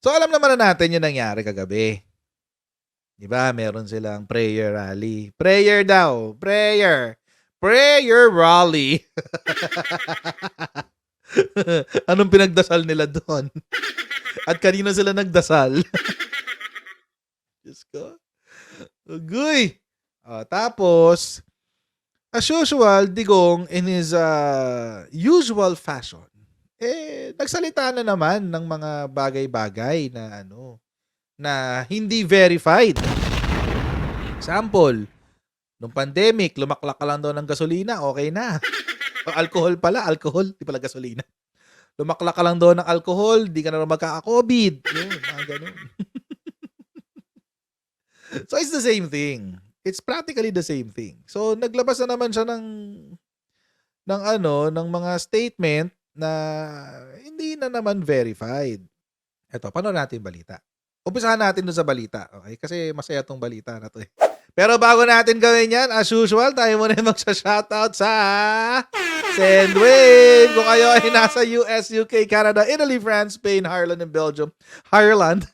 So, alam naman na natin yung nangyari kagabi. 'Di ba, meron silang prayer rally. Prayer daw, prayer. Prayer rally. Anong pinagdasal nila doon? At kanino sila nagdasal? Diyos ko. Agoy! Tapos, as usual, Digong in his usual fashion, nagsalita na naman ng mga bagay-bagay na na hindi verified. Example, nung pandemic, lumaklak ka lang daw ng gasolina, okay na. O alcohol pala, alcohol, di pala gasolina. Lumaklak ka lang daw ng alcohol, di ka na rin magkaka-COVID. Yun, mga ganun. So, it's the same thing. It's practically the same thing. So, naglabas na naman siya ng mga statement na hindi na naman verified. Eto, paano natin balita? Umpisahan natin dun sa balita, okay? Kasi masaya tong balita na to eh. Pero bago natin gawin yan, as usual, tayo muna yung magsha-shoutout sa Sendwave. Kung kayo ay nasa US, UK, Canada, Italy, France, Spain, Ireland, and Belgium. Ireland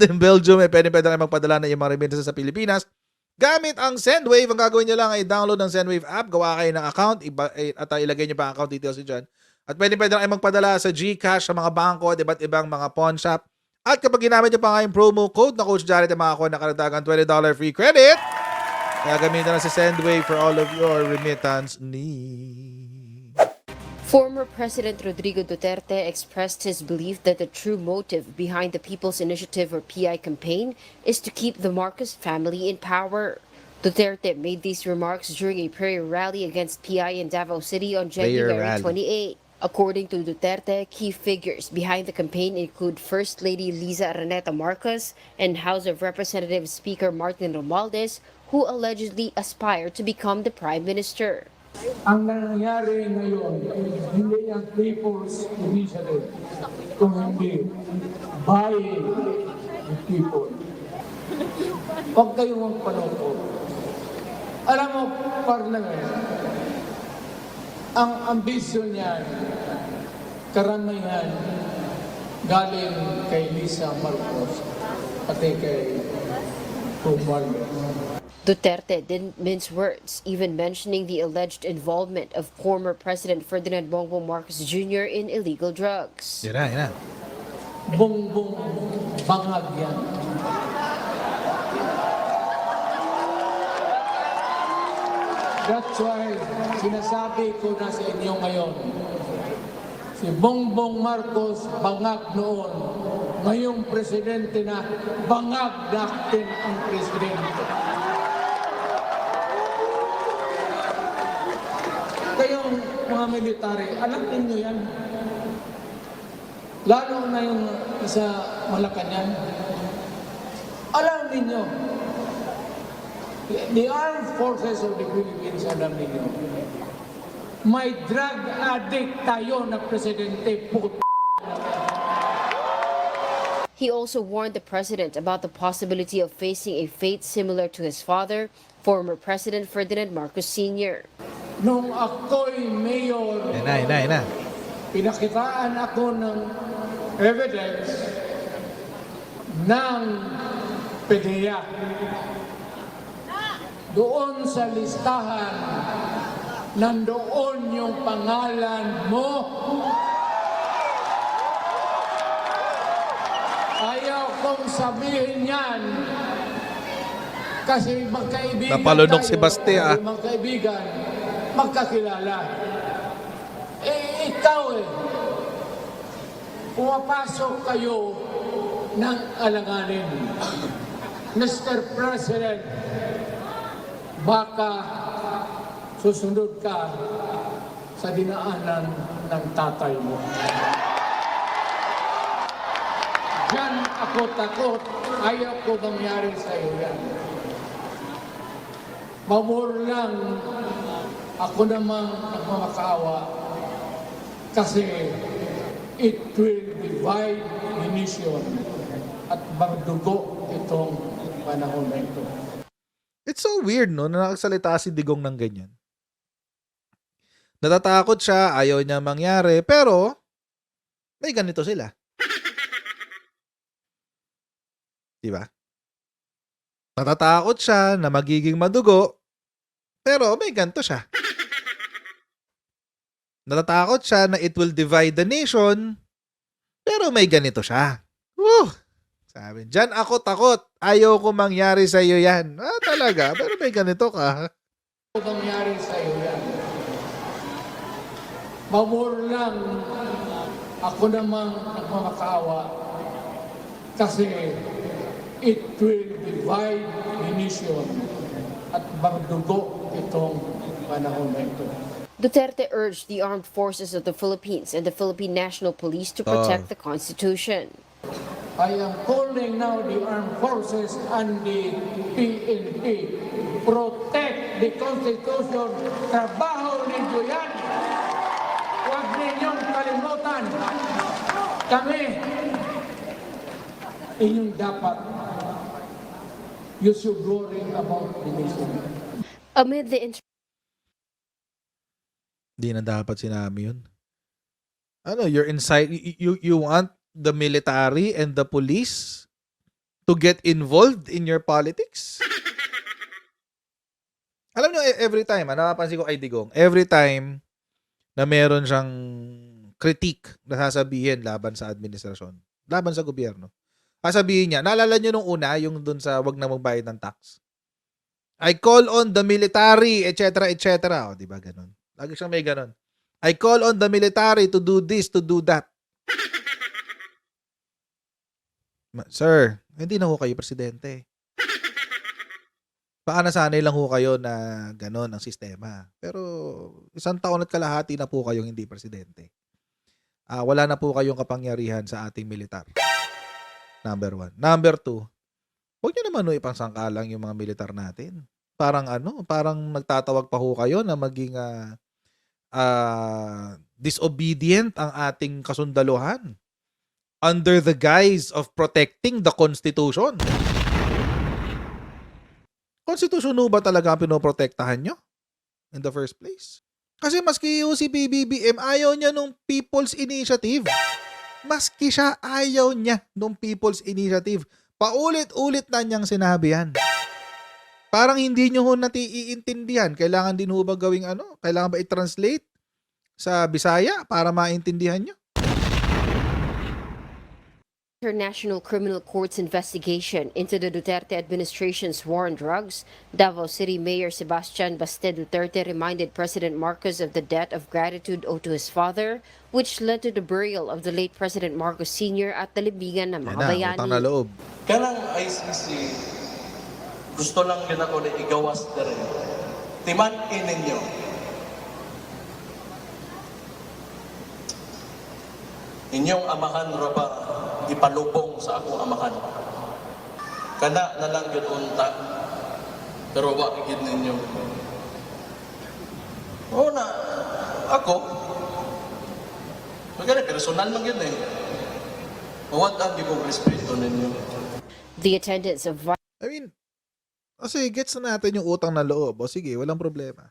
and Belgium, pwede kayo magpadala ng mga remittances sa Pilipinas. Gamit ang Sendwave, ang gagawin nyo lang ay download ng Sendwave app, gawa kayo ng account, at ilagay nyo pa ang account details nyo dyan. At pwede kayo magpadala sa GCash, sa mga bangko, at iba't ibang mga pawn shop. At kapag ginamit nyo pa nga yung promo code na Coach Jared, makakuha na karagdagang $20 free credit. Kaya gamitin na si Sendwave for all of your remittance needs. Former President Rodrigo Duterte expressed his belief that the true motive behind the People's Initiative or PI campaign is to keep the Marcos family in power. Duterte made these remarks during a prayer rally against PI in Davao City on January 28. According to Duterte, key figures behind the campaign include First Lady Liza Araneta Marcos and House of Representatives Speaker Martin Romualdez, who allegedly aspire to become the Prime Minister. Ang nangyayari ngayon, hindi ang People's Initiative, kung hindi by the people. Huwag kayong magpanood. Alam mo, Parliament, ang ambisyon niyan, karamihan, galing kay Lisa Marcos, pati kay Romualdez. Duterte didn't mince words, even mentioning the alleged involvement of former President Ferdinand Bongbong Marcos Jr. in illegal drugs. Yan na. Bongbong bangag yan. That's why sinasabi ko na sa inyo ngayon, si Bongbong Marcos bangag noon, ngayong presidente na, bangag natin ang presidente. Kayong mga military, alam ninyo yan. Lalo na yung sa Malacanang. Alam ninyo, the armed forces of the Philippines, alam ninyo, may drug addict tayo na presidente, He also warned the president about the possibility of facing a fate similar to his father, former President Ferdinand Marcos Sr. Nung ako'y mayor, Yan na. pinakitaan ako ng evidence ng PDEA. Doon sa listahan, nandoon yung pangalan mo. Ayaw kong sabihin yan. Kasi magkaibigan Napalunok tayo, si Baste, ah. magkaibigan, magkakilala. Ikaw pumapasok kayo ng alanganin. Mr. President, baka susunod ka sa dinaanan ng tatay mo. Yan ako takot. Ayaw ko mangyari sa iyo yan. Pabor lang ako namang nagmamakaawa kasi it will divide the nation at magdugo itong panahon na ito. It's so weird, no, na nakasalita si Digong ng ganyan. Natatakot siya, ayaw niya mangyari, pero may ganito sila. Di ba? Natatakot siya na magiging madugo, pero may ganito siya. Natatakot siya na it will divide the nation, pero may ganito siya. Sabi, dyan ako takot. Ayaw ko mangyari sa iyo yan. Talaga? Pero may ganito ka. Ano mangyari sa iyo yan? Pabor lang ako namang nagmamakaawa kasi it will divide the nation at magdugo itong panahon na ito. Duterte urged the armed forces of the Philippines and the Philippine National Police to protect the Constitution. I am calling now the armed forces and the PNP. Protect the Constitution. Trabaho ninyo yan. Huwag ninyong kalimutan. Kami, inyong dapat. You should worry about the nation. Amid the Hindi na dapat sinabi yun. You're inside, you want the military and the police to get involved in your politics? Alam nyo, every time, napapansin ko kay Digong, every time na meron siyang critique na sasabihin laban sa administrasyon, laban sa gobyerno, sasabihin niya, naalala nyo nung una, yung dun sa wag na magbayad ng tax. I call on the military, etc., etc. O, diba ganun? Lagi siyang may ganun. I call on the military to do this, to do that. Sir, hindi na ho kayo presidente. Baka nasanay lang ho kayo na gano'n ang sistema. Pero 1 taon at kalahati na po kayong hindi presidente. Wala na po kayong kapangyarihan sa ating militar. Number 1. Number 2, huwag nyo naman ipangsangkalang yung mga militar natin. Parang parang nagtatawag pa ho kayo na maging disobedient ang ating kasundaluhan under the guise of protecting the Constitution. Constitution ba talaga ang pinoprotektahan nyo in the first place? Kasi maski yung si PBBM, ayaw niya nung People's Initiative. Maski siya, ayaw niya nung People's Initiative. Paulit-ulit na niyang sinabi yan. Parang hindi nyo ho iintindihan. Kailangan din ho ba gawing Kailangan ba i-translate sa Bisaya para maintindihan nyo? International Criminal Court's investigation into the Duterte administration's war on drugs, Davao City Mayor Sebastian Baste Duterte reminded President Marcos of the debt of gratitude owed to his father, which led to the burial of the late President Marcos Sr. at the libingan ng mga bayani. Utang na loob. Kanang ICC, gusto lang yun ako na igawas na rin. Timan-in ninyo. Inyong amahan ra ba ipalubong sa akong amahan? Kana na lang yun unta. Pero wag gid ninyo. Oo na, ako. Maganda, personal man yun eh. Mawag ang di kong respeto ninyo. The attendance of Kasi gets na natin yung utang na loob. O sige, walang problema.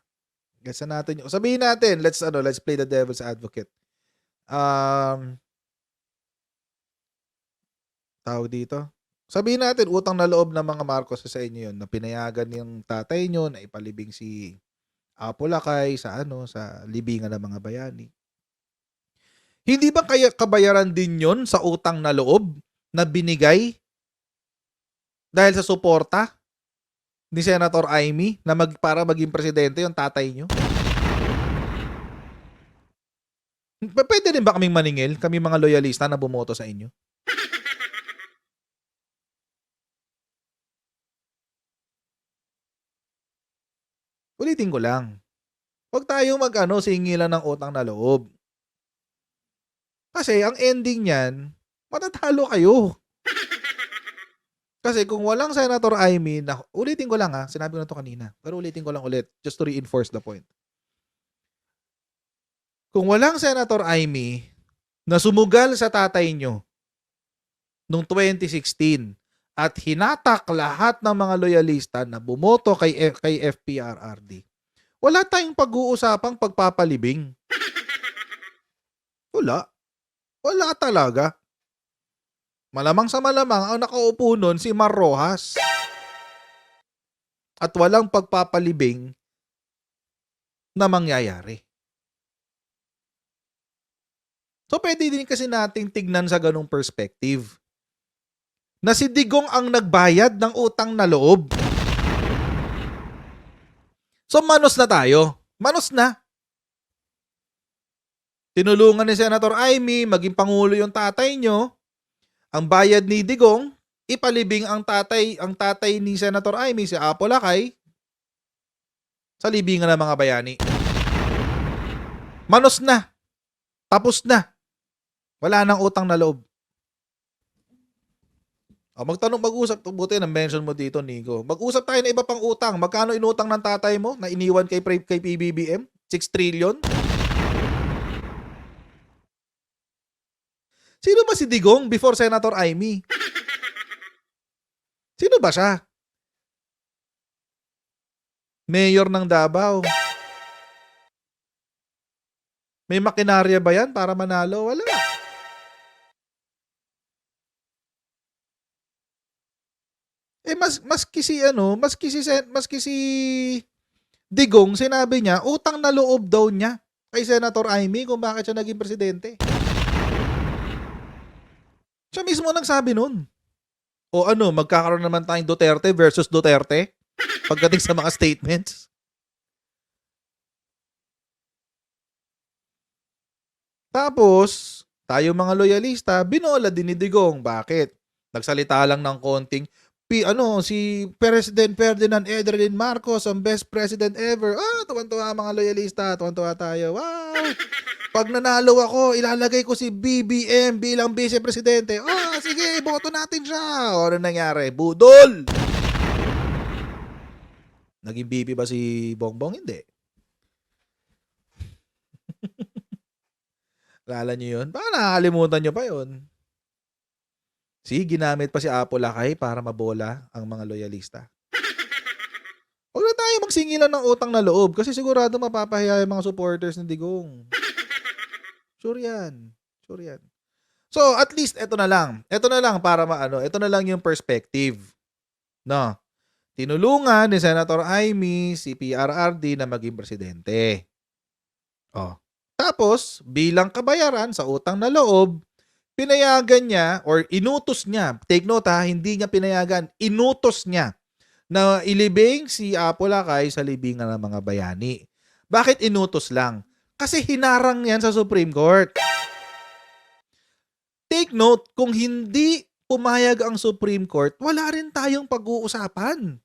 Gets na natin yung... Sabihin natin, let's play the devil's advocate. Tawag dito. Sabihin natin, utang na loob ng mga Marcos sa inyo yun, na pinayagan yung tatay nyo na ipalibing si Apo Lakay sa libingan ng mga bayani. Hindi ba kaya kabayaran din yun sa utang na loob na binigay dahil sa suporta ni Senator Amy na para maging presidente yung tatay nyo? Pwede din ba kaming maningil, kami mga loyalista na bumoto sa inyo? Ulitin ko lang. Huwag tayong singilan ng utang na loob. Kasi ang ending niyan, matatalo kayo. Kasi kung walang Senator Amy, ulitin ko lang sinabi ko na to kanina, pero ulitin ko lang ulit, just to reinforce the point. Kung walang Senator Amy na sumugal sa tatay nyo noong 2016 at hinatak lahat ng mga loyalista na bumoto kay FPRRD, wala tayong pag-uusapang pagpapalibing. Wala. Wala talaga. Malamang sa malamang, ang nakaupo nun si Mar Rojas. At walang pagpapalibing na mangyayari. So, pwede din kasi nating tignan sa ganung perspective. Na si Digong ang nagbayad ng utang na loob. So, manos na tayo. Manos na. Tinulungan ni Senator Amy, maging pangulo yung tatay nyo. Ang bayad ni Digong, ipalibing ang tatay ni Senator Amy, si Apo Lakay, sa libingan ng mga bayani. Manos na. Tapos na. Wala nang utang na loob. Mag-usap, buti na-mention mo dito, Nico. Mag-usap tayo ng iba pang utang. Magkano inutang ng tatay mo na iniwan kay PBBM? 6 trillion? Sino ba si Digong before Senator Amy? Sino ba siya? Mayor ng Davao. May makinarya ba yan para manalo? Wala. Maski si Digong, sinabi niya, utang na loob daw niya kay Senator Amy kung bakit siya naging presidente. Siya mismo nagsabi nun. O magkakaroon naman tayong Duterte versus Duterte pagdating sa mga statements. Tapos, tayo mga loyalista, binola din ni Digong. Bakit? Nagsalita lang ng konting, si President Ferdinand Edwin Marcos, ang best president ever. Tuwan-tuwa mga loyalista, tuwan-tuwa tayo. Wow! Pag nanalo ako, ilalagay ko si BBM bilang vice-presidente. Sige, boto natin siya. Ano nangyari? Budol! Naging BP ba si Bongbong? Hindi. Lala nyo yun? Baka nakakalimutan nyo pa yun. Ginamit pa si Apo Lakay para mabola ang mga loyalista. Huwag na tayo magsingilan ng utang na loob kasi sigurado mapapahiya yung mga supporters ng Digong. Sure yan. So, at least, ito na lang. Ito na lang yung perspective. No? Tinulungan ni Senator Amy si PRRD na maging presidente. Tapos, bilang kabayaran sa utang na loob, pinayagan niya or inutos niya, take note hindi niya pinayagan, inutos niya na ilibing si Apo Lakay sa libingan ng mga bayani. Bakit inutos lang? Kasi hinarang yan sa Supreme Court. Take note, kung hindi pumayag ang Supreme Court, wala rin tayong pag-uusapan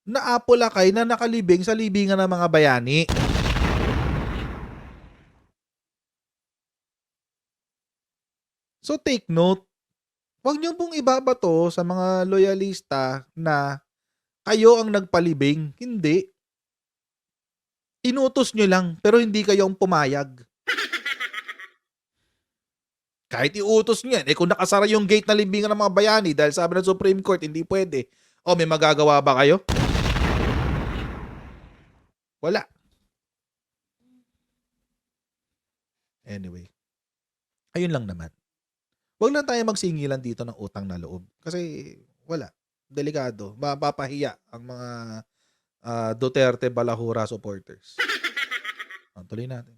na Apo Lakay na nakalibing sa libingan ng mga bayani. So take note, huwag niyo pong ibabato sa mga loyalista na kayo ang nagpalibing. Hindi. Inutos nyo lang, pero hindi kayo ang pumayag. Kahit iutos nyo yan, kung nakasara yung gate na libingan ng mga bayani dahil sabi ng Supreme Court, hindi pwede. May magagawa ba kayo? Wala. Anyway, ayun lang naman. Huwag lang tayo magsingilan dito ng utang na loob. Kasi wala. Delikado. Mapapahiya ang mga Duterte Balahura supporters. Tuloy natin.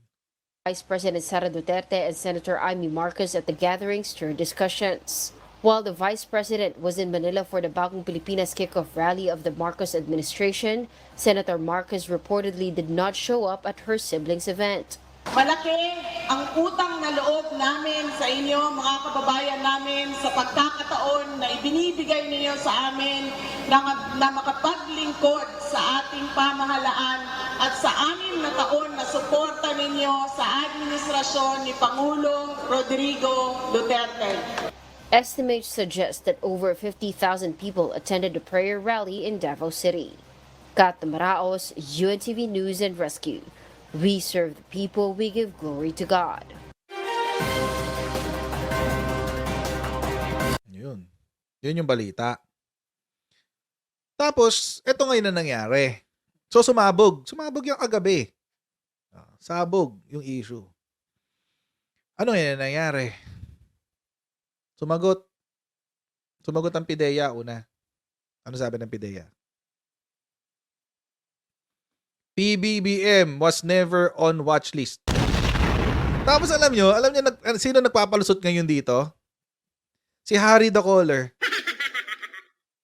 Vice President Sara Duterte and Senator Amy Marcos at the gathering stirred discussions. While the Vice President was in Manila for the Bagong Pilipinas kickoff rally of the Marcos administration, Senator Marcos reportedly did not show up at her siblings' event. Malaki ang utang na loob namin sa inyo, mga kababayan namin, sa pagkakataon na ibinibigay ninyo sa amin na makapaglingkod sa ating pamahalaan at sa 6 na taon na suporta ninyo sa administrasyon ni Pangulong Rodrigo Duterte. Estimates suggest that over 50,000 people attended the prayer rally in Davao City. Kat Maraos, UNTV News and Rescue. We serve the people, we give glory to God. Yun yung balita. Tapos, eto ngayon na nangyari. So, sumabog yung kagabi. Sabog yung issue. Ano yung nangyari? Sumagot Sumagot ang PIDEA una. Ano sabi ng PIDEA? PBBM was never on watch list. Tapos alam nyo sino nagpapalusot ngayon dito? Si Harry the Caller.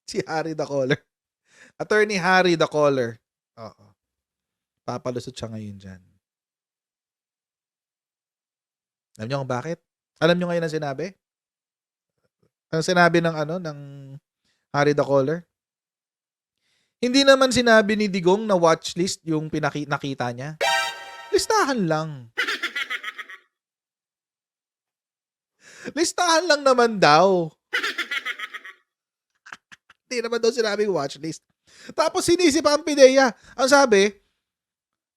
Si Harry the Caller. Attorney Harry the Caller. Oo. Papalusot siya ngayon dyan. Alam nyo kung bakit? Alam nyo ngayon ang sinabi? Ang sinabi ng Harry the Caller? Hindi naman sinabi ni Digong na watchlist yung nakita niya. Listahan lang. Listahan lang naman daw. Hindi naman daw sinabing watchlist. Tapos sinisip ang PIDEA. Ang sabi,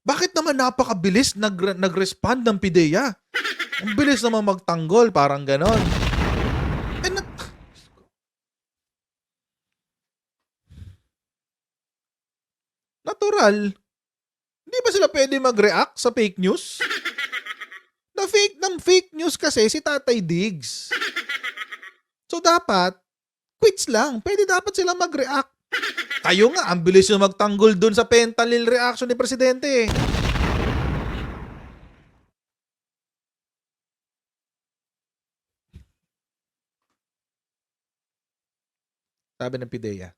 bakit naman napakabilis nag-respond ng PIDEA? Ang bilis naman magtanggol, parang ganon. Natural. Hindi ba sila pwede mag-react sa fake news? Fake news kasi si Tatay Diggs. So dapat, quits lang. Pwede dapat sila mag-react. Kayo nga, ang bilis yung magtanggol dun sa fentanyl reaction ni Presidente. Sabi ng PIDEA.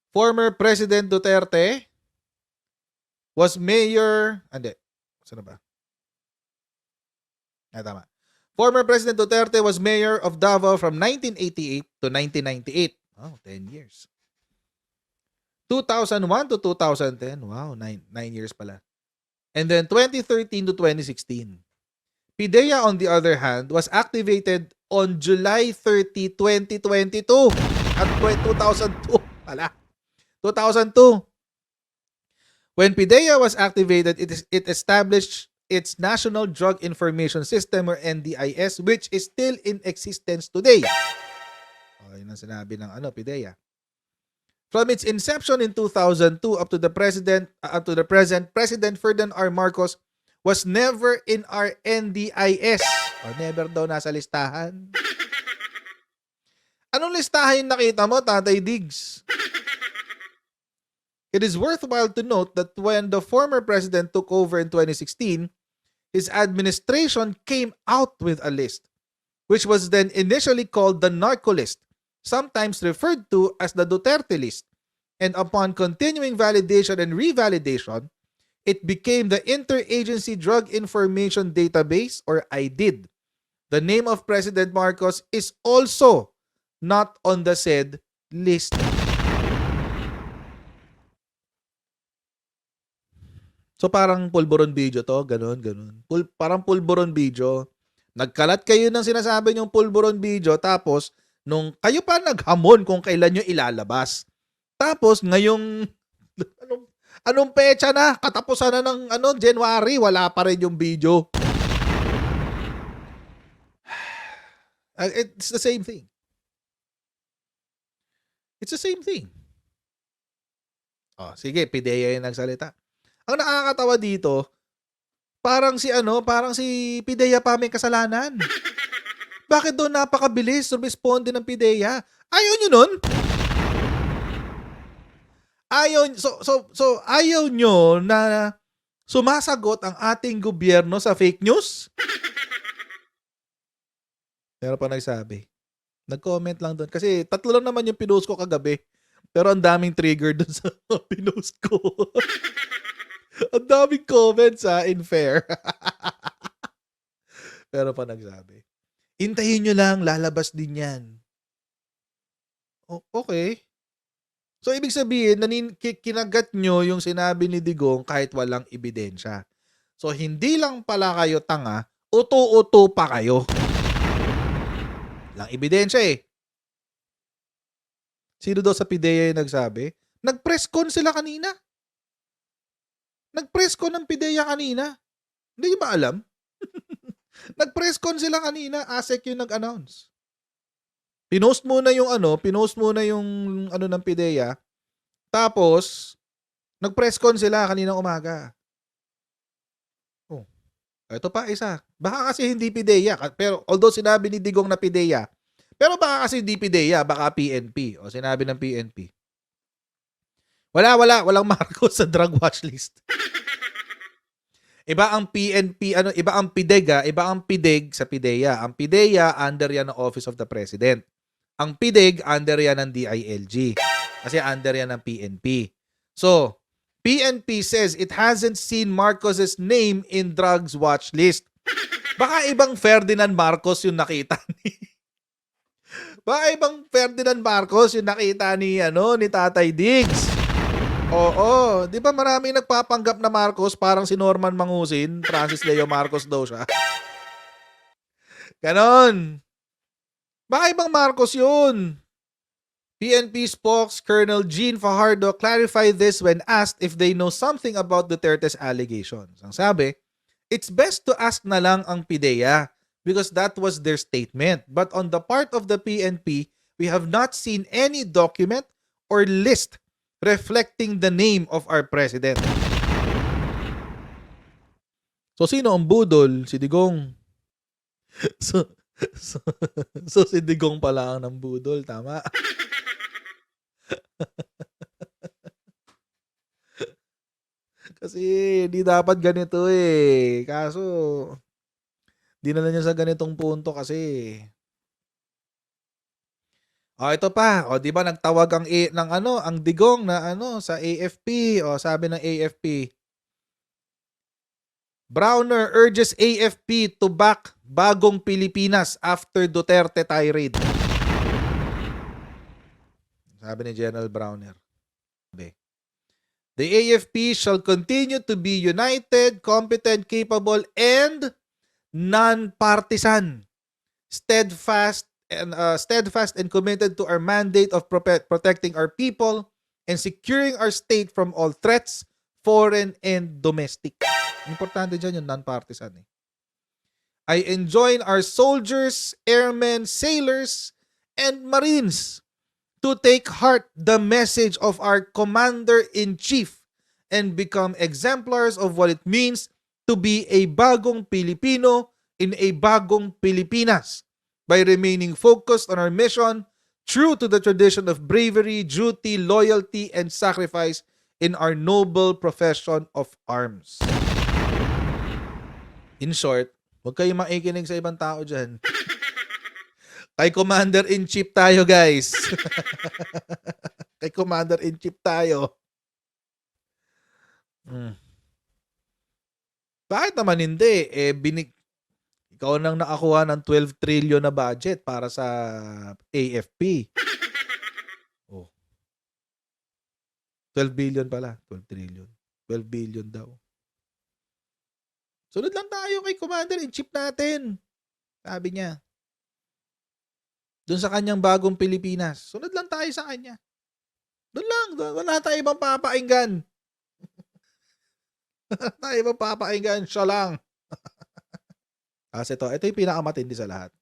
Former President Duterte was mayor... Saan ba? Tama. Former President Duterte was mayor of Davao from 1988 to 1998. Wow, 10 years. 2001 to 2010. Wow, 9 years pala. And then 2013 to 2016. PIDEA, on the other hand, was activated on July 30, 2022 at 2002 pala. 2002. When PIDEA was activated, it established its National Drug Information System or NDIS, which is still in existence today. Yun ang sinabi ng PIDEA. From its inception in 2002 up to the present, President Ferdinand R. Marcos was never in our NDIS. Never daw nasa listahan. Anong listahan nakita mo, Tatay Diggs? It is worthwhile to note that when the former president took over in 2016, his administration came out with a list, which was then initially called the Narco List, sometimes referred to as the Duterte List. And upon continuing validation and revalidation, it became the Interagency Drug Information Database, or IDID. The name of President Marcos is also not on the said list. So parang pulburon video to, ganun. Parang pulburon video. Nagkalat kayo ng sinasabi niyong pulburon video, tapos nung kayo pa naghamon kung kailan nyo ilalabas. Tapos ngayong anong petsa na? Katapusan na ng January, wala pa rin yung video. It's the same thing. It's the same thing. Sige, PIDEA yung nagsalita. Ang nakakatawa dito, parang si PIDEA pa may kasalanan. Bakit doon napakabilis responde ng PIDEA? Ayaw nyo nun? Ayaw nyo na sumasagot ang ating gobyerno sa fake news? Meron pa nagsabi. Nag-comment lang doon. Kasi 3 lang naman yung pinost ko kagabi. Pero ang daming trigger doon sa pinost ko. Ang daming comments in fair. Pero pa nagsabi. Hintayin nyo lang, lalabas din yan. Okay. So, ibig sabihin, kinagat nyo yung sinabi ni Digong kahit walang ebidensya. So, hindi lang pala kayo tanga, uto-uto pa kayo. Lang ebidensya Sino daw sa PIDEA yung nagsabi? Nag-press con sila kanina. Nag-press con ng PIDEA kanina. Hindi nyo ba alam? Nag-press con sila kanina, ASEC yung nag-announce. Pinost muna yung ng PIDEA. Tapos, nag-press con sila kaninang umaga. Ito pa isa. Baka kasi hindi PIDEA. Pero although sinabi ni Digong na PIDEA, Pero baka kasi di PIDEA, baka PNP. O sinabi ng PNP. Walang Marcos sa drug watch list. Iba ang PNP, iba ang PIDEG, iba ang PIDEG sa PIDEA. Ang PIDEA, under yan ng Office of the President. Ang PIDEG, under yan ng DILG. Kasi under yan ng PNP. So, PNP says it hasn't seen Marcos's name in drugs watch list. Baka ibang Ferdinand Marcos yung nakita ni Baka ibang Ferdinand Marcos yung nakita ni Tatay Diggs. Oo, 'di ba maraming nagpapanggap na Marcos, parang si Norman Mangusin, Francis Leo Marcos daw siya. Ganon. Baka ibang Marcos yun. PNP spokes Colonel Jean Fajardo clarified this when asked if they know something about Duterte's allegations. Ang sabi, it's best to ask na lang ang PIDEA because that was their statement. But on the part of the PNP, we have not seen any document or list reflecting the name of our president. So, sino ang budol? Si Digong. So, si Digong pala ang nambudol. Tama. Kasi di dapat ganito eh. Kaso, di na niya sa ganitong punto kasi. Ito pa. Di ba nagtawag ang Digong na sa AFP. Sabi ng AFP, Browner urges AFP to back bagong Pilipinas after Duterte tirade. Sabi ni General Browner. The AFP shall continue to be united, competent, capable, and non-partisan, steadfast and committed to our mandate of protecting our people and securing our state from all threats, foreign and domestic. Importante dyan yung non-partisan. I enjoin our soldiers, airmen, sailors, and marines to take heart the message of our Commander-in-Chief and become exemplars of what it means to be a bagong Pilipino in a bagong Pilipinas by remaining focused on our mission, true to the tradition of bravery, duty, loyalty, and sacrifice in our noble profession of arms. In short, huwag kayong makikinig sa ibang tao dyan. Kay Commander-in-Chief tayo, guys. Kay Commander-in-Chief tayo. Bakit naman hindi? Ikaw nang nakakuha ng 12 trillion na budget para sa AFP. 12 billion pala. 12 trillion. 12 billion daw. Sunod lang tayo kay Commander-in-Chief natin. Sabi niya. Doon sa kanyang bagong Pilipinas. Sunod lang tayo sa kanya. Doon lang. Wala tayo ibang papainggan. Wala tayo ibang papainggan. Siya lang. Kasi ito yung pinakamatindi sa lahat.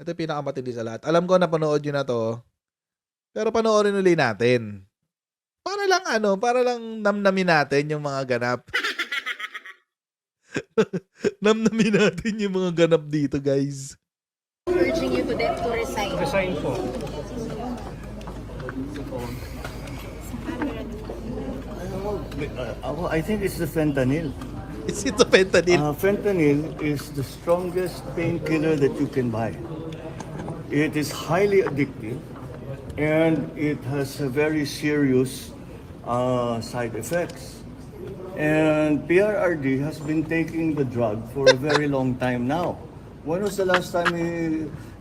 Ito yung pinakamatindi sa lahat. Alam ko napanood nyo na to. Pero panoorin ulit natin. Para lang namnamin natin yung mga ganap. Namnamin natin yung mga ganap dito, guys. Urging you to resign. Resign po. I think it's the fentanyl. It's ito fentanyl. Fentanyl is the strongest painkiller that you can buy. It is highly addictive and it has a very serious side effects. And PRRD has been taking the drug for a very long time now. When was the last time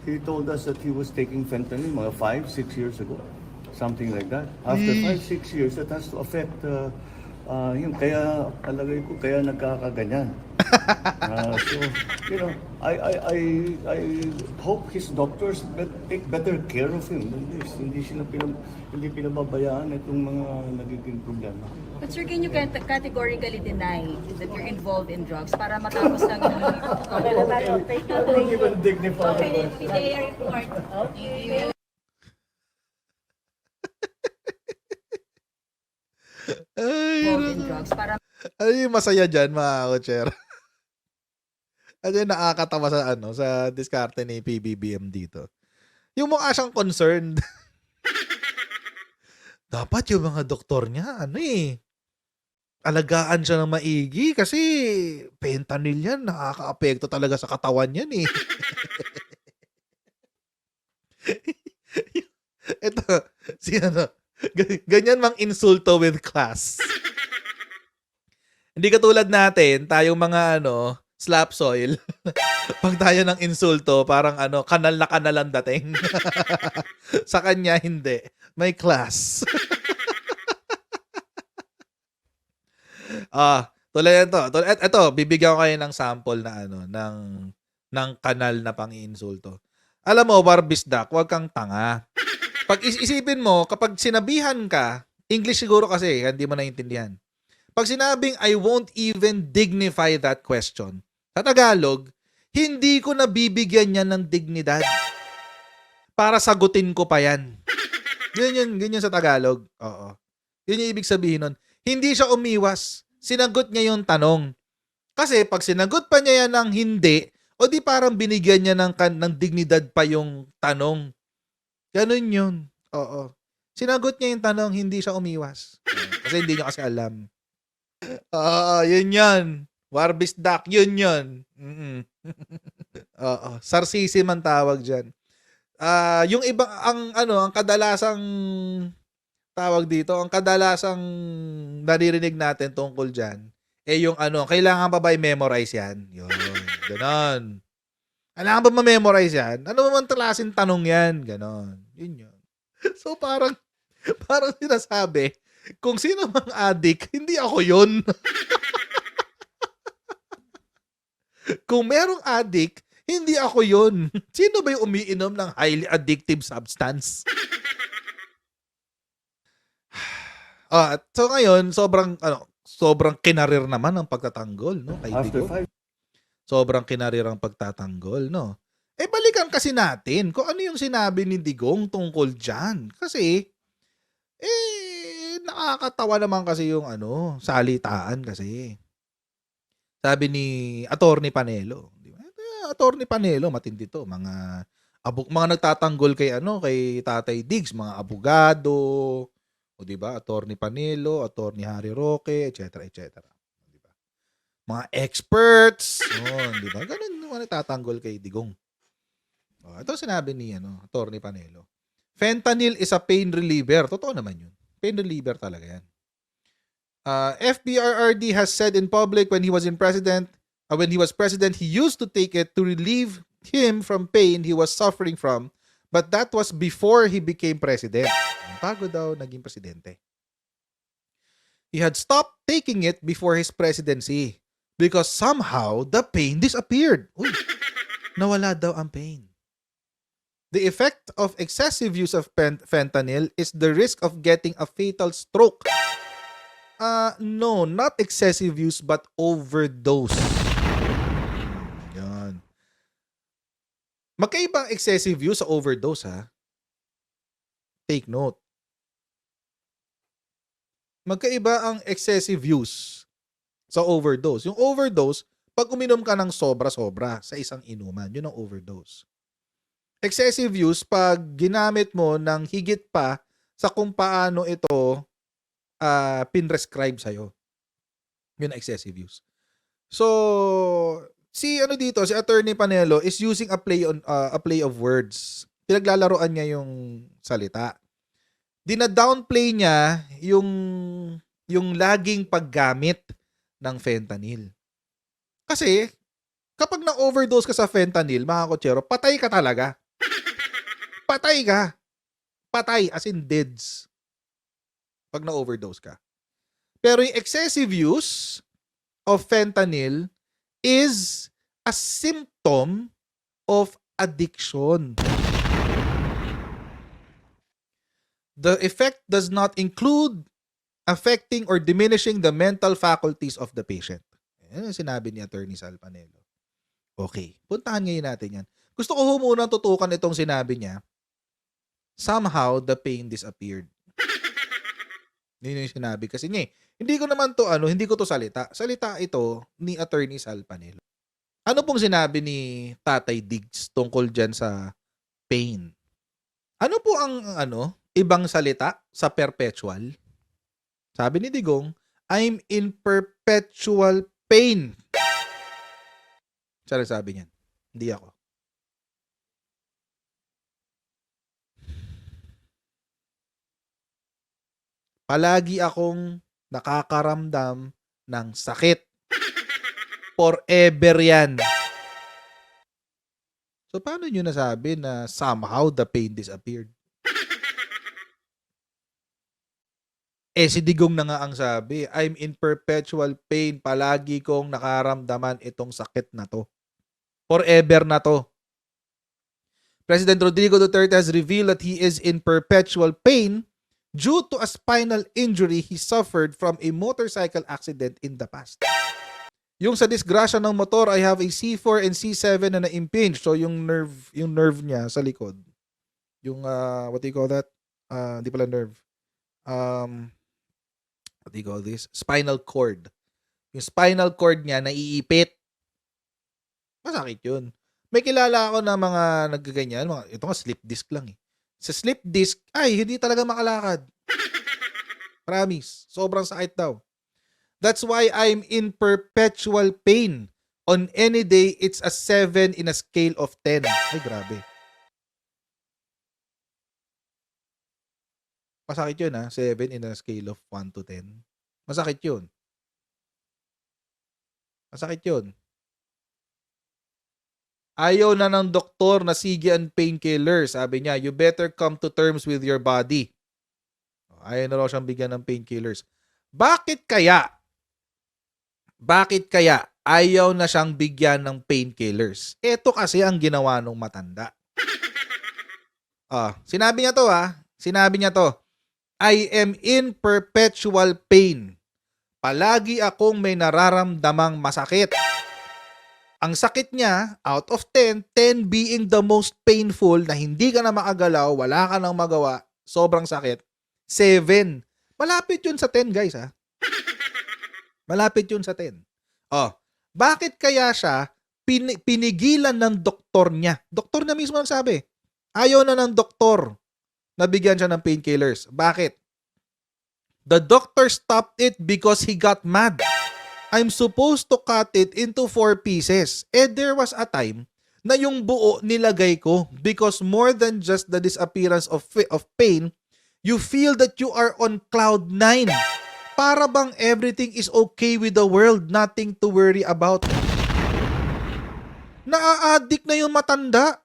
he told us that he was taking fentanyl? Mga 5-6 years ago. Something like that. After 5-6 years, that has to affect yun. Kaya, alagay ko, kaya nagkakaganyan. So, I hope his doctors take better care of him. Hindi pinababayaan itong mga nagiging problema. But sir, can you categorically deny that you're involved in drugs para matapos lang yung... Don't even dignify Okay, PDA report. Ay, Involved in drugs para... ano yung masaya dyan, mga kocher? Ano yung nakakatawa sa sa diskarte ni PBBM dito. Yung mukha siyang concerned. Dapat yung mga doktor niya, alagaan siya ng maigi kasi fentanyl yan, nakakaapekto talaga sa katawan yan eh. Ito, si ganyan mang insulto with class. Hindi katulad natin, tayong mga slap soil. Pag tayo ng insulto, parang kanal na kanal ang dating. Sa kanya, hindi. May class. Tulad nito. Ito, bibigyan ko kayo ng sample na ng kanal na pang-iinsulto. Alam mo, Barbisdak, huwag kang tanga. Pag isipin mo, kapag sinabihan ka, English siguro kasi, hindi mo naiintindihan. Pag sinabing, I won't even dignify that question, sa Tagalog, hindi ko nabibigyan yan ng dignidad. Para sagutin ko pa yan. Ganyan sa Tagalog. Oo. Yun yung ibig sabihin nun. Hindi siya umiwas. Sinagot niya yung tanong. Kasi pag sinagot pa niya yan ng hindi, o di parang binigyan niya ng dignidad pa yung tanong. Ganun yun. Oo. Sinagot niya yung tanong, hindi siya umiwas. Kasi hindi niya kasi alam. Yun yan. Warbisdak, yun. Oo. Sarcasm ang tawag dyan. Yung iba, ang kadalasang tawag dito, ang kadalasang naririnig natin tungkol dyan, yung kailangan pa ba i-memorize yan? Yun. Ganon. Kailangan ba ma-memorize yan? Ano naman klaseng tanong yan? Ganon. Yun. So parang sinasabi, kung sino mang addict, hindi ako yun. Kung merong addict, hindi ako yun. Sino ba yung umiinom ng highly addictive substance? So ngayon, sobrang kinarir naman ang pagtatanggol, no? Kay After Digong. 5 Sobrang kinarir ang pagtatanggol, no? Balikan kasi natin kung ano yung sinabi ni Digong tungkol dyan. Kasi, nakakatawa naman kasi yung salitaan kasi. Sabi ni Attorney Panelo, di ba? Attorney Panelo, matindi to, mga nagtatanggol kay kay Tatay Diggs, mga abogado, o di ba? Attorney Panelo, Attorney Harry Roque, etc., etc. Di ba? Mga experts, di ba? Ganun mga nagtatanggol kay Digong. Ito sinabi ni Attorney Panelo. Fentanyl is a pain reliever. Totoo naman yun. Pain reliever talaga yan. FBRRD has said in public when he was president, he used to take it to relieve him from pain he was suffering from, but that was before he became president. Bago daw naging presidente. He had stopped taking it before his presidency because somehow the pain disappeared. Uy, nawala daw ang pain. The effect of excessive use of fentanyl is the risk of getting a fatal stroke. No, not excessive use but overdose. Yan. Magkaiba ang excessive use sa overdose, ha? Take note. Magkaiba ang excessive use sa overdose. Yung overdose, pag uminom ka ng sobra-sobra sa isang inuman, yun ang overdose. Excessive use, pag ginamit mo ng higit pa sa kung paano ito pinrescribe sa'yo. Yun ang excessive use. So, si Attorney Panelo is using a play of words. Pinaglalaroan niya yung salita. Dina-downplay niya yung laging paggamit ng fentanyl. Kasi, kapag na-overdose ka sa fentanyl, mga kotsero, patay ka talaga. Patay ka. Patay, as in deads. Pag na-overdose ka. Pero yung excessive use of fentanyl is a symptom of addiction. The effect does not include affecting or diminishing the mental faculties of the patient. Yan ang sinabi ni Attorney Sal Panelo. Okay, puntahan ngayon natin yan. Gusto ko muna tutukan itong sinabi niya. Somehow, the pain disappeared. Yun yung sinabi. Kasi hindi ko naman to, hindi ko to salita. Salita ito ni Attorney Sal Panelo. Ano pong sinabi ni Tatay Diggs tungkol dyan sa pain? Ano po ang ibang salita sa perpetual? Sabi ni Digong, I'm in perpetual pain. Siya sabi niyan. Hindi ako. Palagi akong nakakaramdam ng sakit. Forever yan. So, paano nyo nasabi na somehow the pain disappeared? Si Digong na nga ang sabi, I'm in perpetual pain. Palagi kong nakaramdaman itong sakit na to. Forever na to. President Rodrigo Duterte has revealed that he is in perpetual pain due to a spinal injury he suffered from a motorcycle accident in the past. Yung sa disgrasya ng motor, I have a C4 and C7 na na-impinge. So yung nerve niya sa likod. Yung what do you call that? Hindi pala nerve. What do you call this? Spinal cord. Yung spinal cord niya naiipit. Masakit yun. May kilala ako na mga naggaganyan. Ito nga, slip disc lang eh. Sa slip disc, ay, hindi talaga makalakad. Promise. Sobrang sakit daw. That's why I'm in perpetual pain. On any day, it's a 7 in a scale of 10. Ay, grabe. Masakit yun ha. 7 in a scale of 1 to 10. Masakit yun. Masakit yun. Ayaw na ng doktor na sige ang painkiller. Sabi niya, you better come to terms with your body. Ayaw na raw siyang bigyan ng painkillers. Bakit kaya? Bakit kaya ayaw na siyang bigyan ng painkillers? Ito kasi ang ginawa ng matanda. Sinabi niya to Sinabi niya to. I am in perpetual pain. Palagi akong may nararamdamang masakit. Ang sakit niya, out of 10, 10 being the most painful na hindi ka na makagalaw, wala ka nang magawa, sobrang sakit. 7. Malapit yun sa 10, guys Malapit yun sa 10. Bakit kaya siya pinigilan ng doktor niya? Doktor na mismo ang sabi. Ayaw na ng doktor na bigyan siya ng painkillers. Bakit? The doctor stopped it because he got mad. I'm supposed to cut it into 4 pieces. There was a time na yung buo nilagay ko because more than just the disappearance of pain, you feel that you are on cloud 9. Para bang everything is okay with the world, nothing to worry about. Naa-addict na yung matanda.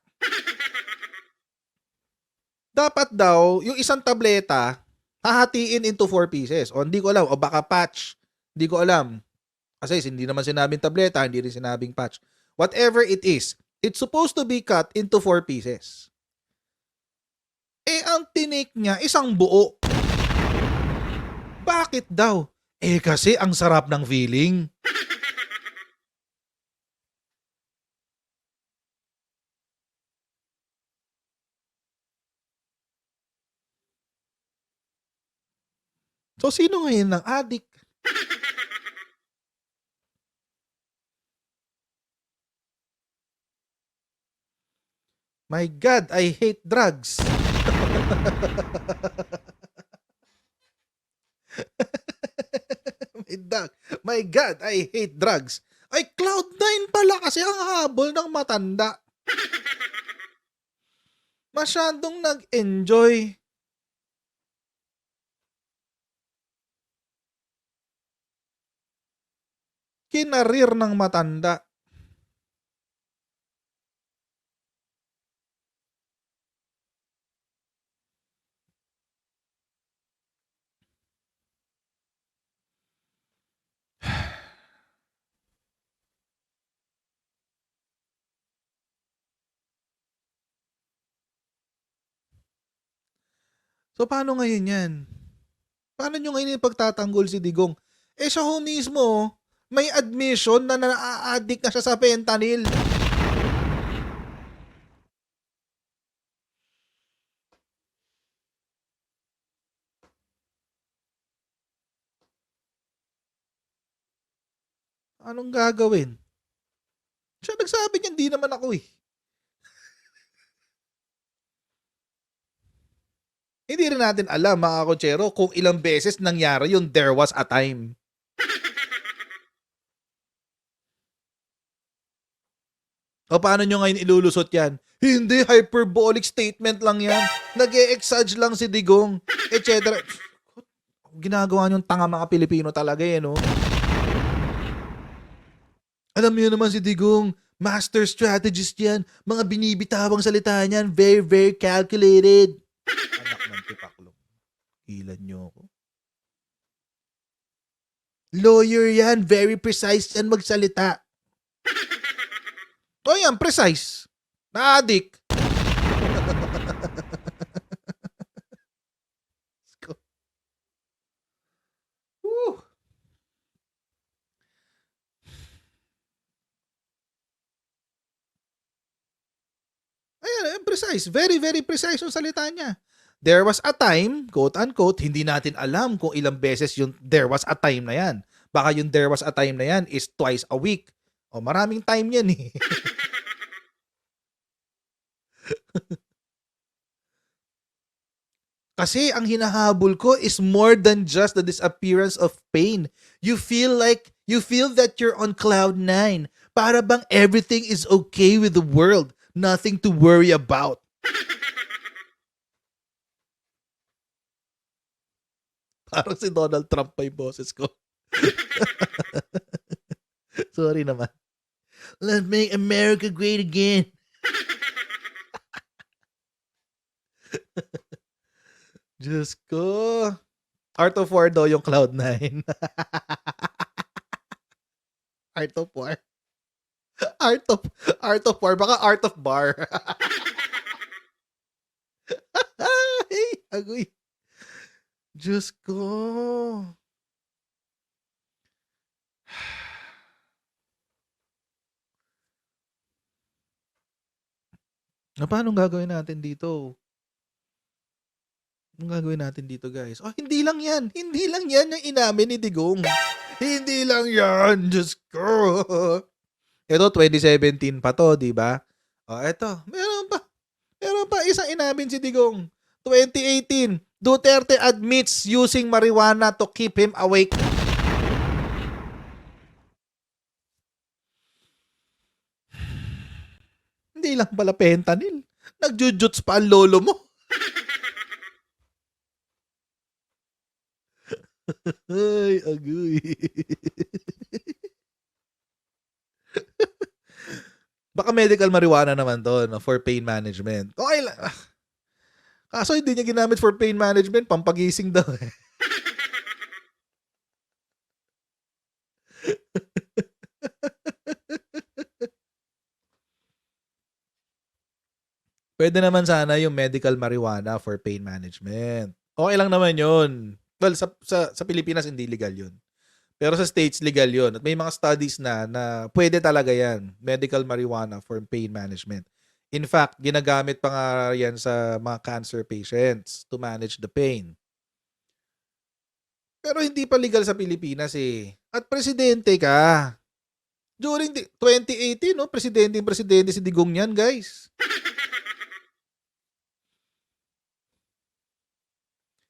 Dapat daw, yung isang tableta, hahatiin into 4 pieces. O hindi ko alam, o baka patch. Hindi ko alam. Kasi hindi naman sinabing tableta, hindi rin sinabing patch. Whatever it is, it's supposed to be cut into 4 pieces. Ang tinake niya, isang buo. Bakit daw? Kasi ang sarap ng feeling. So, sino ngayon ang addict? My God, I hate drugs. My God, I hate drugs. Ay, Cloud9 pala kasi ang habol ng matanda. Masyadong nag-enjoy. Kinarir ng matanda. So, paano ngayon yan? Paano nyo ngayon ipagtatanggol si Digong? Siya ho mismo, may admission na na-addict na siya sa fentanyl. Anong gagawin? Siya nagsabi niyan? Hindi naman ako eh. Hindi rin natin alam, mga kotsero, kung ilang beses nangyari yung there was a time. O paano nyo ngayon ilulusot yan? Hindi, hyperbolic statement lang yan. Nag-e-exage lang si Digong, etc. Ginagawa nyo tanga mga Pilipino talaga eh, no? Alam niyo naman si Digong, master strategist yan. Mga binibitawang salita niyan, very, very calculated. Anak ng tipaklong. Ilan nyo ako. Lawyer yan, very precise yan magsalita. O yan, precise. Na-addict. Woo. Ayan, precise. Very, very precise yung salita niya. There was a time, quote-unquote, hindi natin alam kung ilang beses yung there was a time na yan. Baka yung there was a time na yan is twice a week. O maraming time yan eh. Kasi ang hinahabol ko is more than just the disappearance of pain. You feel that you're on cloud 9. Para bang everything is okay with the world. Nothing to worry about. Parang si Donald Trump pa yung boses ko. Sorry naman. Let's make America great again. Diyos ko. Art of War daw yung Cloud9. Art of War. Art of War. Baka Art of Bar. Ay, agoy. Diyos ko. Na paano gagawin natin dito? Anong gagawin natin dito, guys? Oh, hindi lang yan. Hindi lang yan yung inamin ni Digong. Hindi lang yan. Diyos ko. Ito, 2017 pa to, di ba? Oh, ito. Meron pa. Meron pa isang inamin si Digong. 2018, Duterte admits using marijuana to keep him awake. Hindi lang pala fentanyl. Nagjujuts pa ang lolo mo. Ay, agoy. Baka medical marijuana naman to, no, for pain management. Okay lang. Kaso hindi niya ginamit for pain management, pampagising daw eh. Pwede naman sana yung medical marijuana for pain management. Okay lang naman yun. Well, sa Pilipinas hindi legal yun. Pero sa states legal yun. At may mga studies na pwede talaga yan. Medical marijuana for pain management. In fact, ginagamit pa nga yan sa mga cancer patients to manage the pain. Pero hindi pa legal sa Pilipinas eh. At presidente ka. During 2018, no, presidente si Digong yan, guys.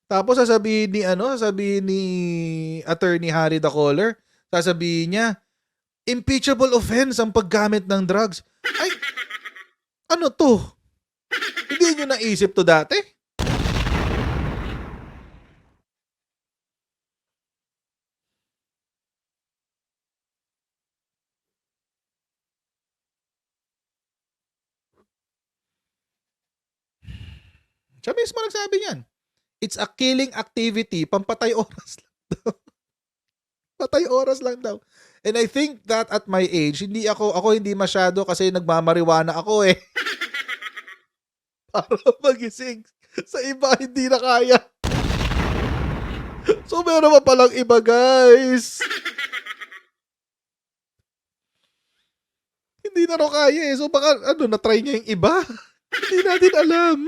Tapos sasabihin ni Attorney Harry Dacoller, sasabihin niya, impeachable offense ang paggamit ng drugs. Ay, ano to? Hindi nyo naisip to dati? Siya mismo nagsabi niyan. It's a killing activity. Pampatay oras lang daw. Patay oras lang daw. And I think that at my age, ako hindi masyado kasi nagmamariwana ako eh. Para magising. Sa iba, hindi na kaya. So, meron pa palang iba, guys. Hindi na rin kaya eh. So, baka, na-try niya yung iba. Hindi natin alam.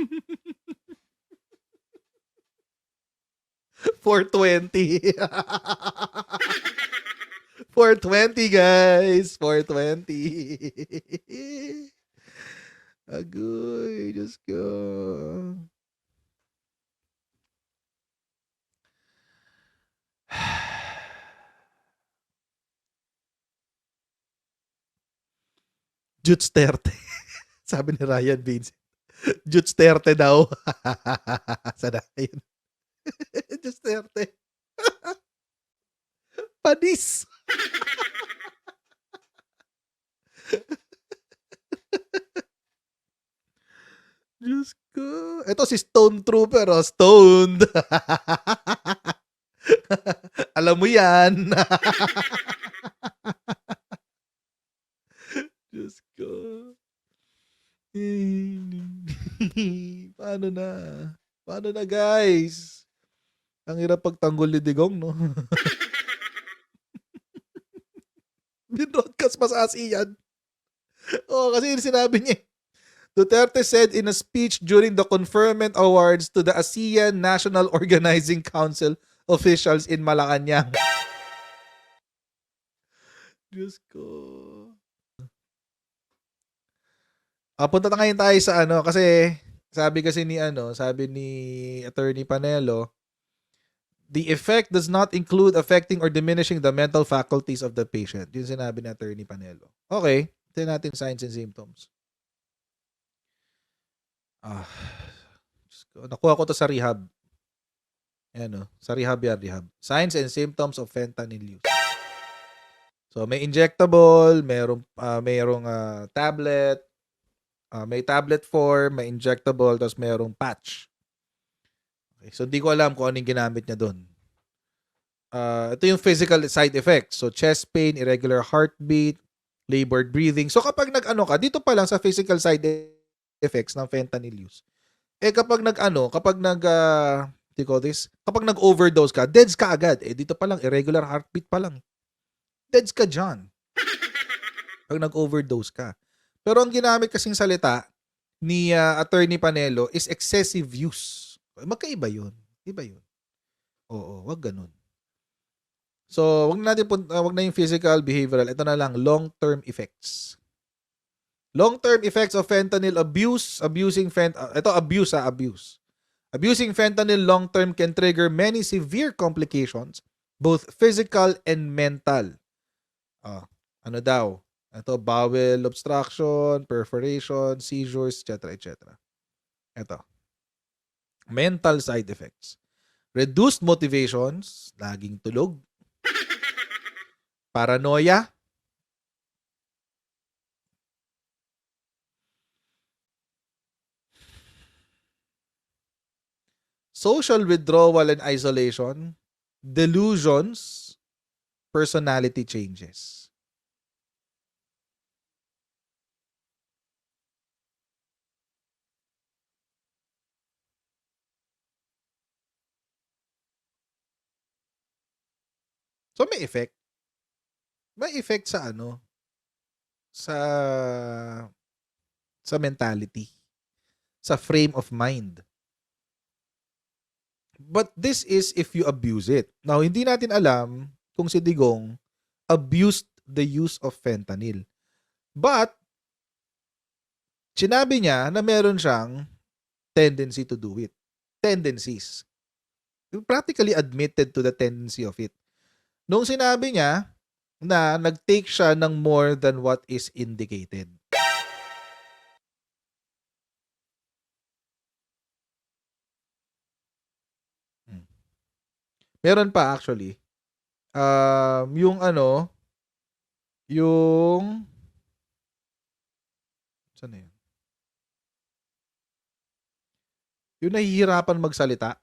420. 420, guys. 420. Agoy, Diyos ko. Jutsterte. Sabi ni Ryan Vincent. Jutsterte daw. Sana yun. Jutsterte. Panis. Diyos ko. Ito si Stone Trooper, oh. Stoned. Alam mo yan. Diyos ko. Paano na? Paano na, guys? Ang hirap pagtanggol ni Digong, no? Binroadcast pa sa ASEAN. Oo, kasi yung sinabi niya. Duterte said in a speech during the conferment awards to the ASEAN National Organizing Council officials in Malacanang. Diyos ko. Punta na ngayon tayo sa ano, kasi sabi ni Attorney Panelo, the effect does not include affecting or diminishing the mental faculties of the patient. Yun sinabi ni Attorney Panelo. Okay, tingnan natin signs and symptoms. Nakuha ko to sa rehab. Ayan, sa rehab yan, rehab. Signs and symptoms of fentanyl use. So, may injectable, mayroong tablet, may tablet form, may injectable, tapos mayroong patch. Okay, so, hindi ko alam kung anong ginamit niya doon. Ito yung physical side effects. So, chest pain, irregular heartbeat, labored breathing. So, kapag nag-ano ka, dito pa lang sa physical side effects ng fentanyl use. Kapag kapag nag-overdose ka, deads ka agad. Dito pa lang, irregular heartbeat pa lang. Deads ka dyan. Pag nag-overdose ka. Pero ang ginamit kasing salita ni Attorney Panelo is excessive use. Magkaiba yun. Iba yun. Oo, wag ganun. So, wag na yung physical, behavioral. Ito na lang, long-term effects. Long-term effects of fentanyl abuse. Abusing fentanyl long-term can trigger many severe complications, both physical and mental. Ano daw? Ito, bowel obstruction, perforation, seizures, etc. etc. Ito. Mental side effects. Reduced motivations, laging tulog. Paranoia. Social withdrawal and isolation, delusions, personality changes. So may effect. May effect sa ano? Sa mentality. Sa frame of mind. But this is if you abuse it. Now, hindi natin alam kung si Digong abused the use of fentanyl. But, sinabi niya na meron siyang tendency to do it. Tendencies. He practically admitted to the tendency of it. Nung sinabi niya na nag-take siya ng more than what is indicated. Meron pa actually. Yung saan na yun? Yung nahihirapan magsalita.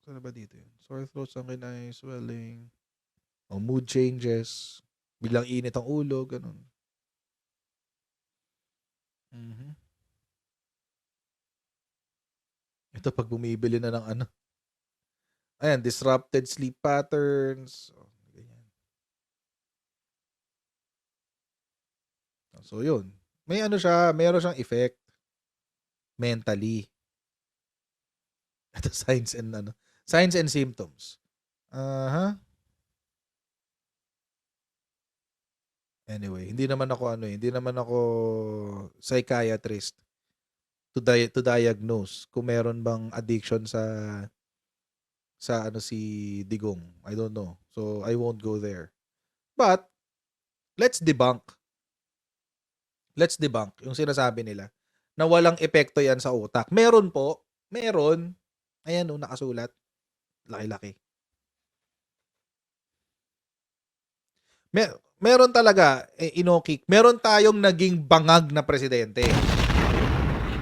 Saan ba dito yun? Sore throat, angina, swelling, mood changes, biglang init ang ulo, ganun. Ito pag bumibili na ng ano. Ayan, disrupted sleep patterns. Ganyan. So, yun. May mayroon siyang effect mentally. Ito, signs and symptoms. Anyway, hindi naman ako psychiatrist to diagnose kung meron bang addiction sa ano si Digong. I don't know. So I won't go there. But let's debunk. Let's debunk yung sinasabi nila na walang epekto yan sa utak. Meron po. Meron. Ayan o, nakasulat. Laki-laki. Meron talaga, inokik. Meron tayong naging bangag na presidente.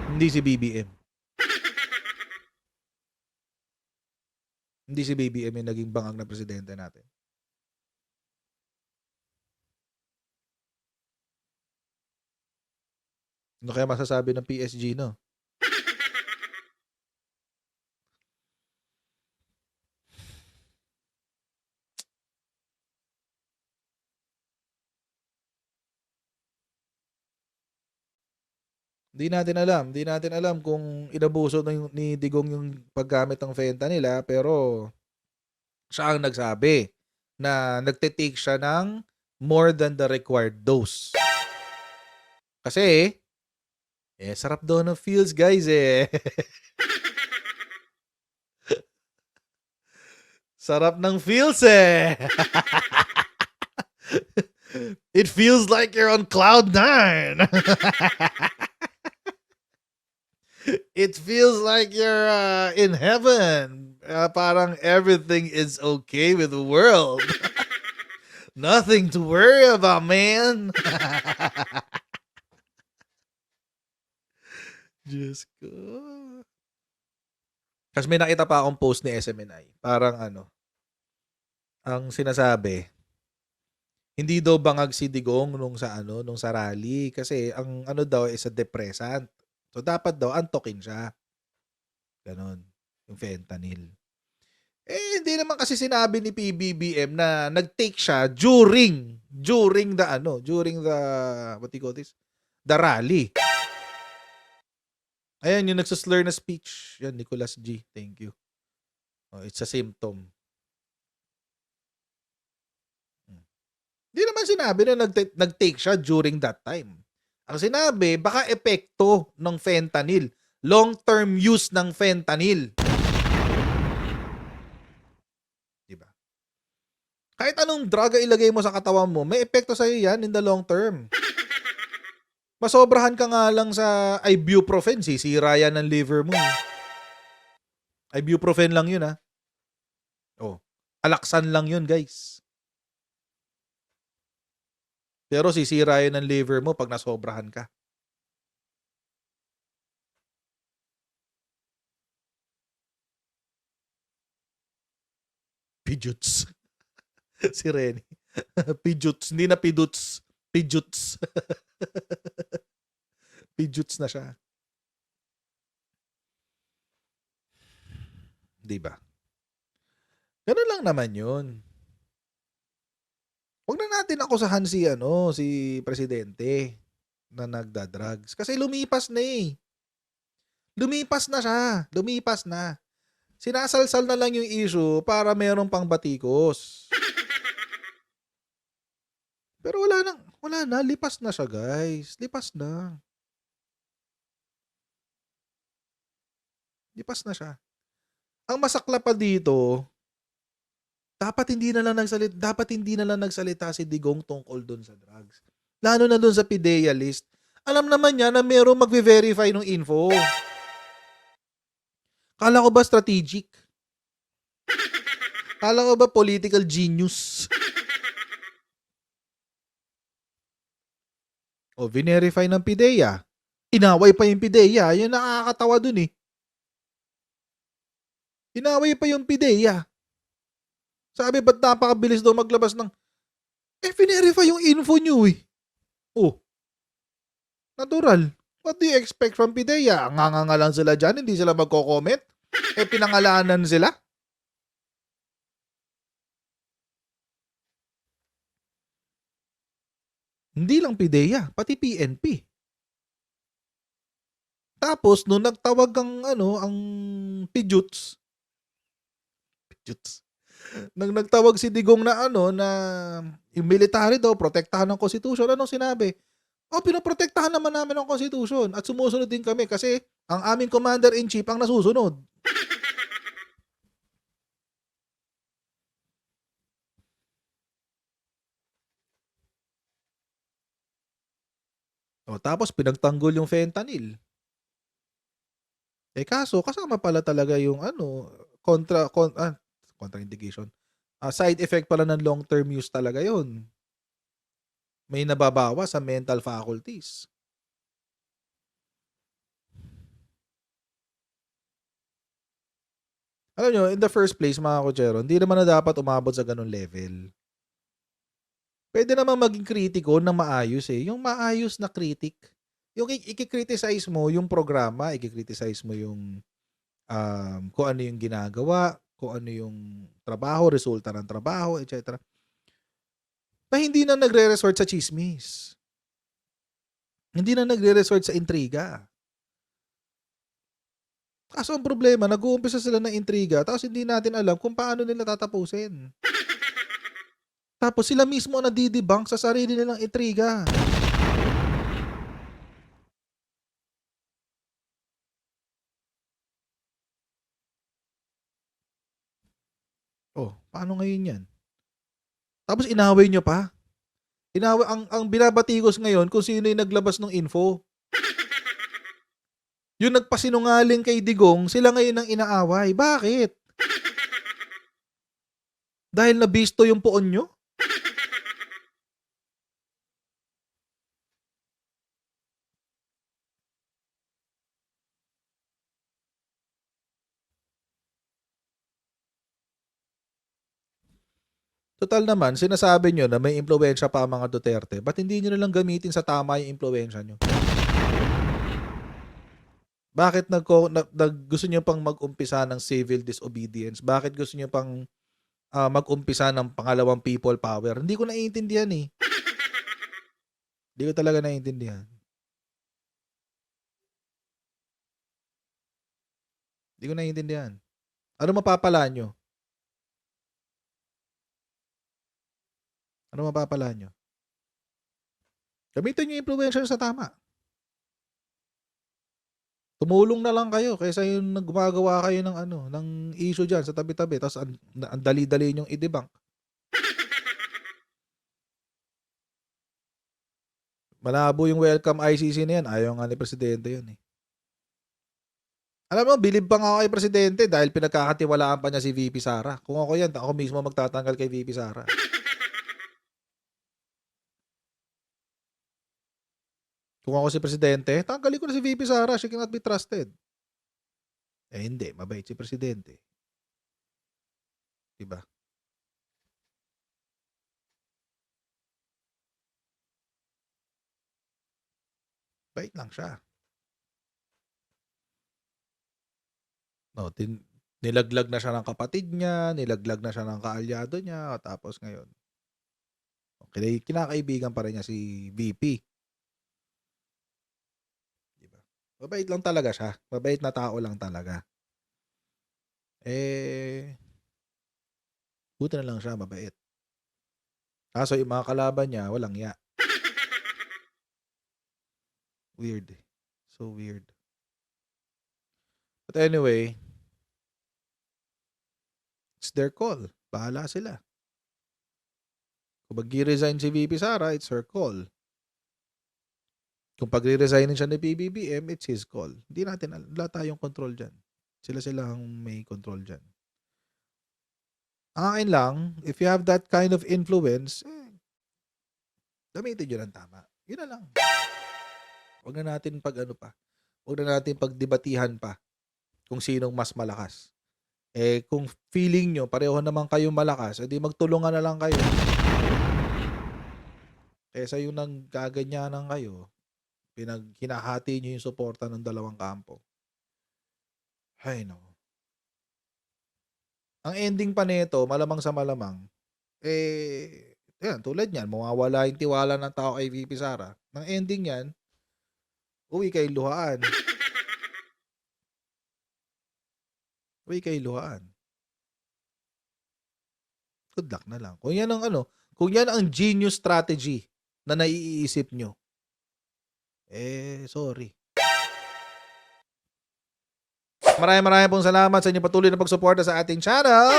Hindi si BBM. Hindi si BBM yung naging bangag na presidente natin. Ano kaya masasabi ng PSG, no? Hindi natin alam kung inabuso ni Digong yung paggamit ng fentanyl nila, pero siya ang nagsabi na nagte-take siya ng more than the required dose. Kasi, sarap daw ng feels, guys, eh. Sarap ng feels, eh. It feels like you're on cloud 9. It feels like you're in heaven. Parang everything is okay with the world. Nothing to worry about, man. Diyos ko. Kasi may nakita pa akong post ni SMNI. Parang ang sinasabi, hindi daw bangag si Digong nung sa rally kasi ang daw is a depressant. So dapat daw antokin siya. Ganon, yung fentanyl. Hindi naman kasi sinabi ni PBBM na nag-take siya during the what do you call this? The rally. Ayan, yung nagsaslur na speech. Yan, Nicholas G. Thank you. It's a symptom. Hindi naman sinabi na nag-take siya during that time. Ang sinabi, baka epekto ng fentanyl. Long-term use ng fentanyl. Diba? Kahit anong drug ilagay mo sa katawan mo, may epekto sa'yo yan in the long term. Masobrahan ka nga lang sa ibuprofen, sisira yan ng liver mo. Ibuprofen lang yun, ha? Alaksan lang yun, guys. Pero sisira yun ng liver mo pag nasobrahan ka. Pijuts. Si Renny. Pijuts. Hindi na piduts. Pijuts. Pijuts na siya. Diba? Ganun lang naman yun. Huwag na natin akusahan si presidente na nagda-drugs. Kasi lumipas na eh. Lumipas na siya. Lumipas na. Sinasalsal na lang yung issue para merong pang batikos. Pero wala na. Lipas na siya, guys. Lipas na. Lipas na siya. Ang masakla pa dito, dapat hindi na lang nagsalita si Digong tungkol doon sa drugs. Lalo na doon sa PIDEA list. Alam naman niya na merong magve-verify ng info. Kala ko ba strategic? Kala ko ba political genius? Verify ng PIDEA. Inaway pa yung PIDEA. Yan nakakatawa dun eh. Inaway pa yung PIDEA. Sabi, ba't napakabilis daw maglabas ng... verify yung info nyo eh. Natural. What do you expect from PIDEA? Nganga lang sila dyan, hindi sila magko-comment? Pinangalanan sila? Hindi lang PIDEA, pati PNP. Tapos, nung nagtawag ang Pijuts, Nang nagtawag si Digong na ano, na yung military daw protektahan ng Constitution, anong sinabi? "Oh, pinoprotektahan naman namin ang Constitution at sumusunod din kami kasi ang aming Commander-in-Chief ang nasusunod." O tapos pinagtanggol yung fentanyl. Kaso kasama pala talaga yung ano, contraindication. Side effect pala ng long-term use talaga yun. May nababawas sa mental faculties. Alam nyo, in the first place, mga kutsero, hindi naman na dapat umabot sa ganun level. Pwede naman maging kritiko ng maayos eh. Yung maayos na critic. Yung i-criticize mo yung programa, i-criticize mo yung kung ano yung ginagawa, kung ano yung trabaho, resulta ng trabaho, etc. Na hindi na nagre-resort sa chismis. Hindi na nagre-resort sa intriga. Kaso ang problema, nag-uumpisa sila ng intriga tapos hindi natin alam kung paano nila tatapusin. Tapos sila mismo ang nadidibang sa sarili nilang intriga. Oh, paano ngayon yan? Tapos inaway nyo pa. Ang binabatikos ngayon kung sino yung naglabas ng info. Yung nagpasinungaling kay Digong, sila ngayon ang inaaway. Bakit? Dahil nabisto yung poon nyo? Total naman, sinasabi nyo na may impluwensya pa ang mga Duterte. Ba't hindi nyo nalang gamitin sa tama yung impluwensya nyo? Bakit gusto nyo pang mag-umpisa ng civil disobedience? Bakit gusto nyo pang mag-umpisa ng pangalawang people power? Hindi ko naiintindihan eh. Hindi ko talaga naiintindihan. Hindi ko naiintindihan. Ano mapapala nyo? Ano mapapala nyo? Gamitin nyo yung impluwensya nyo sa tama. Tumulong na lang kayo kaysa yung gumagawa kayo ng ng issue diyan sa tabi-tabi tapos ang dali-dali nyong i-debunk. Malabo yung welcome ICC na yan. Ayaw nga ni Presidente yun eh. Alam mo, bilib pa nga ako kay Presidente dahil pinagkakatiwalaan pa niya si VP Sara. Kung ako yan, ako mismo magtatanggal kay VP Sara. Kung ako si Presidente, tanggalin ko na si VP Sara. She cannot be trusted. Hindi. Mabait si Presidente. Diba? Bait lang siya. No, nilaglag na siya ng kapatid niya, nilaglag na siya ng kaalyado niya, tapos ngayon, kinakaibigan pa rin niya si VP. Diba? Mabait lang talaga siya. Mabait na tao lang talaga. Buti na lang siya, mabait. Kaso yung mga kalaban niya, walang ya. Weird. So weird. But anyway, it's their call. Bahala sila. Kung mag-resign si VP Sara, it's her call. Kung pag-resignin siya ni PBBM, it's his call. Hindi natin, wala tayong control dyan. Sila ang may control dyan. Ang akin lang, if you have that kind of influence, gamitin nyo ng tama. Yun na lang. Huwag na natin Huwag na natin pagdebatihan pa kung sinong mas malakas. Kung feeling nyo, pareho naman kayong malakas, edi magtulungan na lang kayo. Kesa yung nagkaganyanan kayo, hinahati nyo yung suporta ng dalawang kampo. Ay, no. Ang ending pa nito, malamang sa malamang, yan, tulad yan, mawawala yung tiwala ng tao kay VP Sara. Ang ending yan, uwi kay luhaan. Uwi kay luhaan. good luck na lang. Kung yan ang kung yan ang genius strategy na naiisip nyo, sorry. Maraming pong salamat sa inyong patuloy na pagsuporta sa ating channel.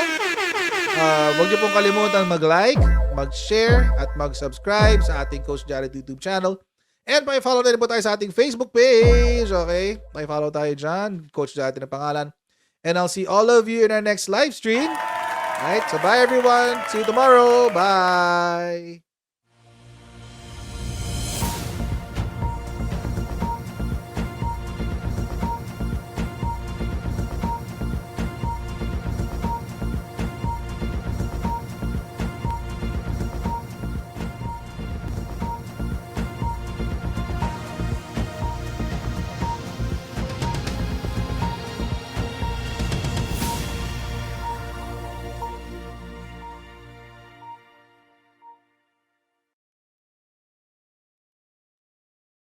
Huwag niyo pong kalimutan mag-like, mag-share, at mag-subscribe sa ating Coach Jared YouTube channel. And pa-follow na rin po tayo sa ating Facebook page. Okay? Pa-follow tayo dyan. Coach Jared na pangalan. And I'll see all of you in our next live stream. Alright? So bye everyone. See you tomorrow. Bye!